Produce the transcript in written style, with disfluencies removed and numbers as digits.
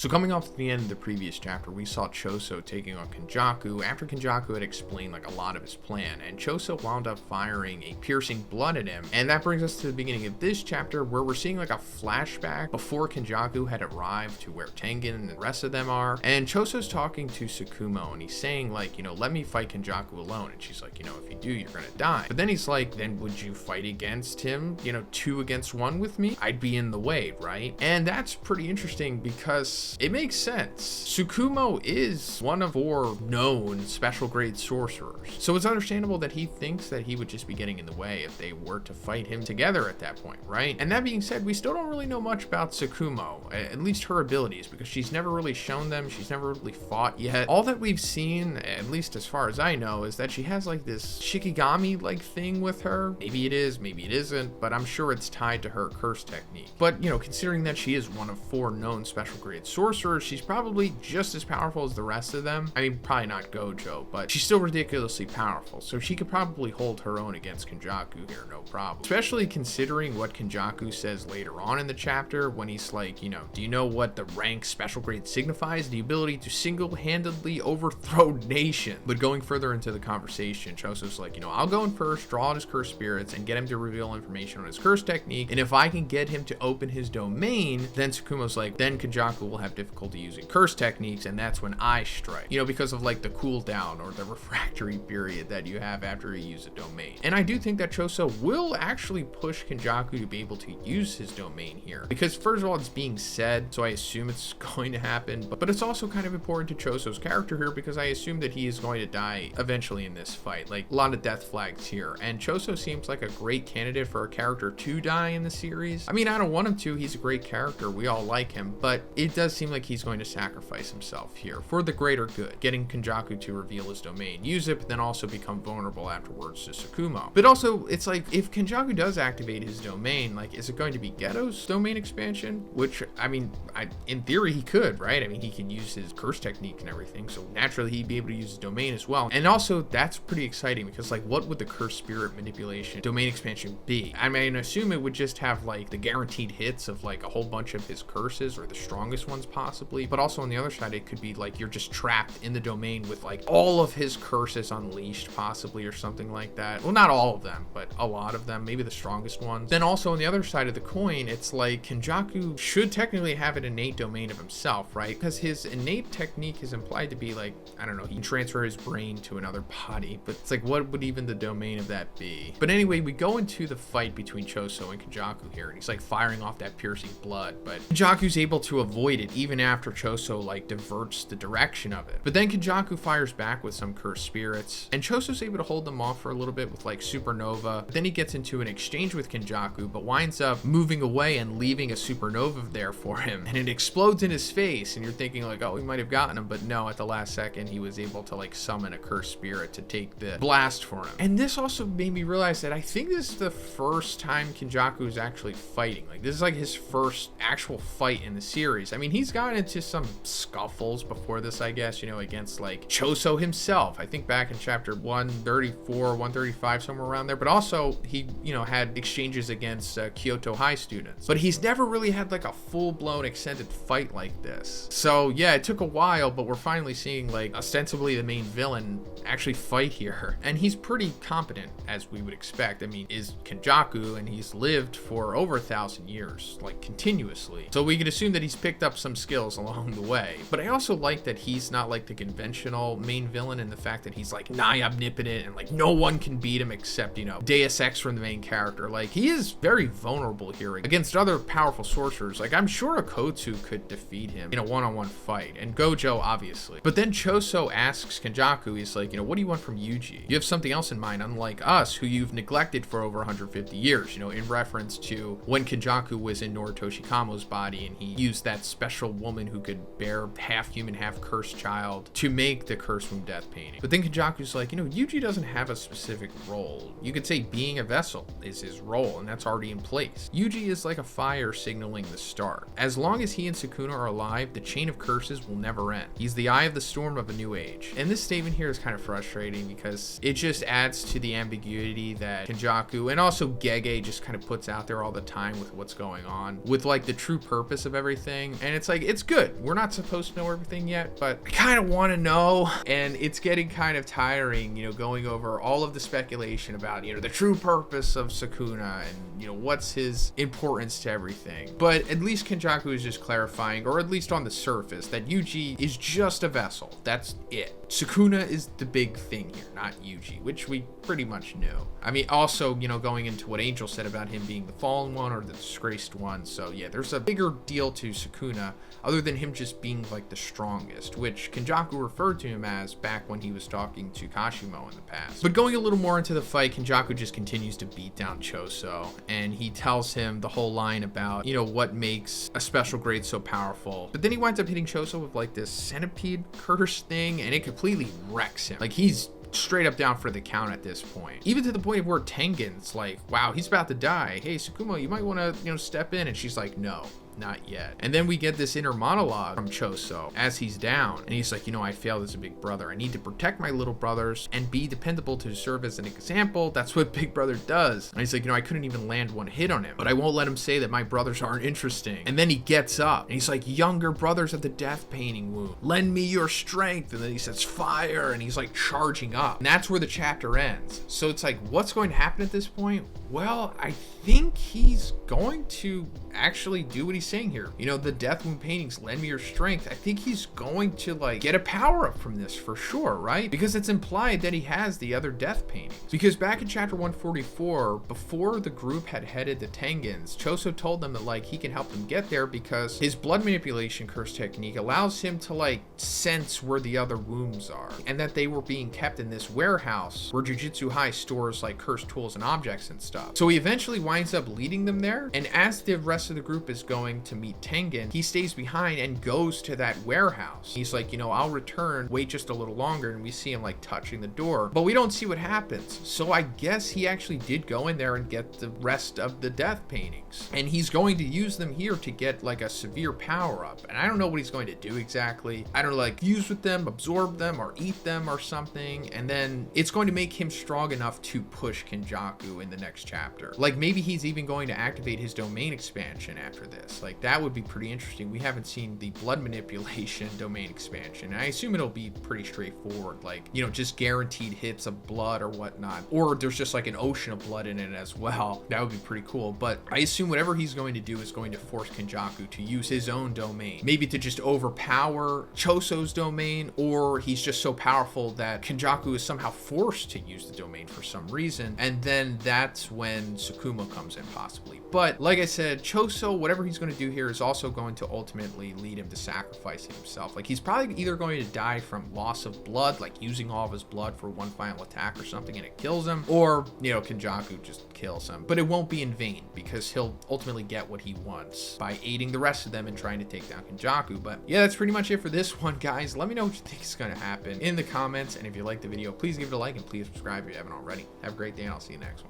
So coming off the end of the previous chapter, we saw Choso taking on Kenjaku after Kenjaku had explained like a lot of his plan, and Choso wound up firing a piercing blood at him. And that brings us to the beginning of this chapter where we're seeing like a flashback before Kenjaku had arrived to where Tengen and the rest of them are. And Choso's talking to Tsukumo and he's saying like, let me fight Kenjaku alone. And she's like, if you do, you're gonna die. But then he's like, then would you fight against him, 2 against 1 with me? I'd be in the way, right? And that's pretty interesting because it makes sense. Tsukumo is one of 4 known special grade sorcerers. So it's understandable that he thinks that he would just be getting in the way if they were to fight him together at that point, right? And that being said, we still don't really know much about Tsukumo, at least her abilities, because she's never really shown them. She's never really fought yet. All that we've seen, at least as far as I know, is that she has like this Shikigami-like thing with her. Maybe it is, maybe it isn't, but I'm sure it's tied to her curse technique. But, considering that she is one of 4 known special grade sorcerers, she's probably just as powerful as the rest of them. I mean, probably not Gojo, but she's still ridiculously powerful, so she could probably hold her own against Kenjaku here, no problem. Especially considering what Kenjaku says later on in the chapter when he's like, do you know what the rank special grade signifies? The ability to single-handedly overthrow nations. But going further into the conversation, Choso's like, I'll go in first, draw out his cursed spirits, and get him to reveal information on his curse technique, and if I can get him to open his domain, then Tsukumo's like, then Kenjaku will have difficulty using curse techniques, and that's when I strike, because of like the cooldown or the refractory period that you have after you use a domain. And I do think that Choso will actually push Kenjaku to be able to use his domain here, because first of all, it's being said, so I assume it's going to happen, but it's also kind of important to Choso's character here because I assume that he is going to die eventually in this fight. Like, a lot of death flags here, and Choso seems like a great candidate for a character to die in the series. I mean, I don't want him to, he's a great character, we all like him, but it does seem like he's going to sacrifice himself here for the greater good, getting Kenjaku to reveal his domain, use it, but then also become vulnerable afterwards to Tsukumo. But also, it's like, if Kenjaku does activate his domain, like, is it going to be Geto's domain expansion? Which, I mean, in theory, he could, right? I mean, he can use his curse technique and everything, so naturally he'd be able to use his domain as well. And also, that's pretty exciting because, like, what would the curse spirit manipulation domain expansion be? I mean, I assume it would just have, like, the guaranteed hits of, like, a whole bunch of his curses, or the strongest ones possibly, but also on the other side, it could be like you're just trapped in the domain with like all of his curses unleashed possibly, or something like that. Well, not all of them, but a lot of them, maybe the strongest ones. Then also on the other side of the coin, it's like Kenjaku should technically have an innate domain of himself, right? Because his innate technique is implied to be like, I don't know, he can transfer his brain to another body, but it's like, what would even the domain of that be? But anyway, we go into the fight between Choso and Kenjaku here, and he's like firing off that piercing blood, but Kenjaku's able to avoid it even after Choso like diverts the direction of it. But then Kenjaku fires back with some cursed spirits, and Choso's able to hold them off for a little bit with like supernova. But then he gets into an exchange with Kenjaku, but winds up moving away and leaving a supernova there for him, and it explodes in his face, and you're thinking like, oh, we might have gotten him, but no, at the last second he was able to like summon a cursed spirit to take the blast for him. And this also made me realize that I think this is the first time Kenjaku is actually fighting. Like, this is like his first actual fight in the series. I mean, he's gotten into some scuffles before this, I guess, against like Choso himself. I think back in chapter 134, 135, somewhere around there. But also he, had exchanges against Kyoto High students. But he's never really had like a full-blown extended fight like this. So yeah, it took a while, but we're finally seeing like ostensibly the main villain actually fight here. And he's pretty competent, as we would expect. I mean, is Kenjaku, and he's lived for over 1,000 years, like continuously. So we can assume that he's picked up some skills along the way. But I also like that he's not like the conventional main villain in the fact that he's like nigh omnipotent and like no one can beat him except, Deus Ex from the main character. Like, he is very vulnerable here against other powerful sorcerers. Like, I'm sure Akotsu could defeat him in a one-on-one fight, and Gojo obviously. But then Choso asks Kenjaku, he's like, what do you want from Yuji? You have something else in mind, unlike us, who you've neglected for over 150 years, in reference to when Kenjaku was in Noritoshi Kamo's body and he used that special woman who could bear half human, half cursed child to make the Curse Moon Death painting. But then Kenjaku's like, Yuji doesn't have a specific role. You could say being a vessel is his role, and that's already in place. Yuji is like a fire signaling the start. As long as he and Sukuna are alive, the chain of curses will never end. He's the eye of the storm of a new age. And this statement here is kind of frustrating because it just adds to the ambiguity that Kenjaku and also Gege just kind of puts out there all the time with what's going on, with like the true purpose of everything. And it's it's like, it's good. We're not supposed to know everything yet, but I kind of want to know. And it's getting kind of tiring, you know, going over all of the speculation about, you know, the true purpose of Sukuna and, you know, what's his importance to everything. But at least Kenjaku is just clarifying, or at least on the surface, that Yuji is just a vessel. That's it. Sukuna is the big thing here, not Yuji, which we pretty much knew. I mean, also, you know, going into what Angel said about him being the fallen one or the disgraced one. So yeah, there's a bigger deal to Sukuna other than him just being like the strongest, which Kenjaku referred to him as back when he was talking to Kashimo in the past. But going a little more into the fight, Kenjaku just continues to beat down Choso, and he tells him the whole line about, you know, what makes a special grade so powerful. But then he winds up hitting Choso with like this centipede curse thing, and it completely wrecks him. Like, he's straight up down for the count at this point, even to the point where Tengen's like, wow, he's about to die. Hey, Sukuma, you might want to, you know, step in. And she's like, no, not yet. And then we get this inner monologue from Choso as he's down, and he's like, you know, I failed as a big brother. I need to protect my little brothers and be dependable to serve as an example. That's what big brother does. And he's like, you know, I couldn't even land one hit on him, but I won't let him say that my brothers aren't interesting. And then he gets up and he's like, younger brothers of the death painting wound, lend me your strength. And then he says fire, and he's like charging up, and that's where the chapter ends. So it's like, what's going to happen at this point? Well, I think he's going to actually do what he's saying here. You know, the death wound paintings, lend me your strength. I think he's going to like get a power up from this for sure, right? Because it's implied that he has the other death paintings. Because back in chapter 144, before the group had headed to Tengen's, Choso told them that like he can help them get there because his blood manipulation curse technique allows him to like sense where the other wombs are, and that they were being kept in this warehouse where Jujutsu High stores like cursed tools and objects and stuff. So he eventually winds up leading them there, and as the rest of the group is going to meet Tengen, he stays behind and goes to that warehouse. He's like, you know, I'll return, wait just a little longer, and we see him like touching the door, but we don't see what happens. So I guess he actually did go in there and get the rest of the death paintings, and he's going to use them here to get like a severe power up. And I don't know what he's going to do exactly. I don't know, like use with them, absorb them, or eat them or something, and then it's going to make him strong enough to push Kenjaku in the next chapter. Like maybe he's even going to activate his domain expansion after this. Like that would be pretty interesting. We haven't seen the blood manipulation domain expansion, and I assume it'll be pretty straightforward, like, you know, just guaranteed hits of blood or whatnot, or there's just like an ocean of blood in it as well. That would be pretty cool. But I assume whatever he's going to do is going to force Kenjaku to use his own domain, maybe to just overpower Choso's domain, or he's just so powerful that Kenjaku is somehow forced to use the domain for some reason, and then that's when Sukuma comes in possibly. But like I said, Choso, whatever he's going to do here is also going to ultimately lead him to sacrificing himself. Like he's probably either going to die from loss of blood, like using all of his blood for one final attack or something and it kills him, or, you know, Kenjaku just kills him. But it won't be in vain because he'll ultimately get what he wants by aiding the rest of them and trying to take down Kenjaku. But yeah, that's pretty much it for this one, guys. Let me know what you think is going to happen in the comments, and if you liked the video, please give it a like and please subscribe if you haven't already. Have a great day, and I'll see you next one.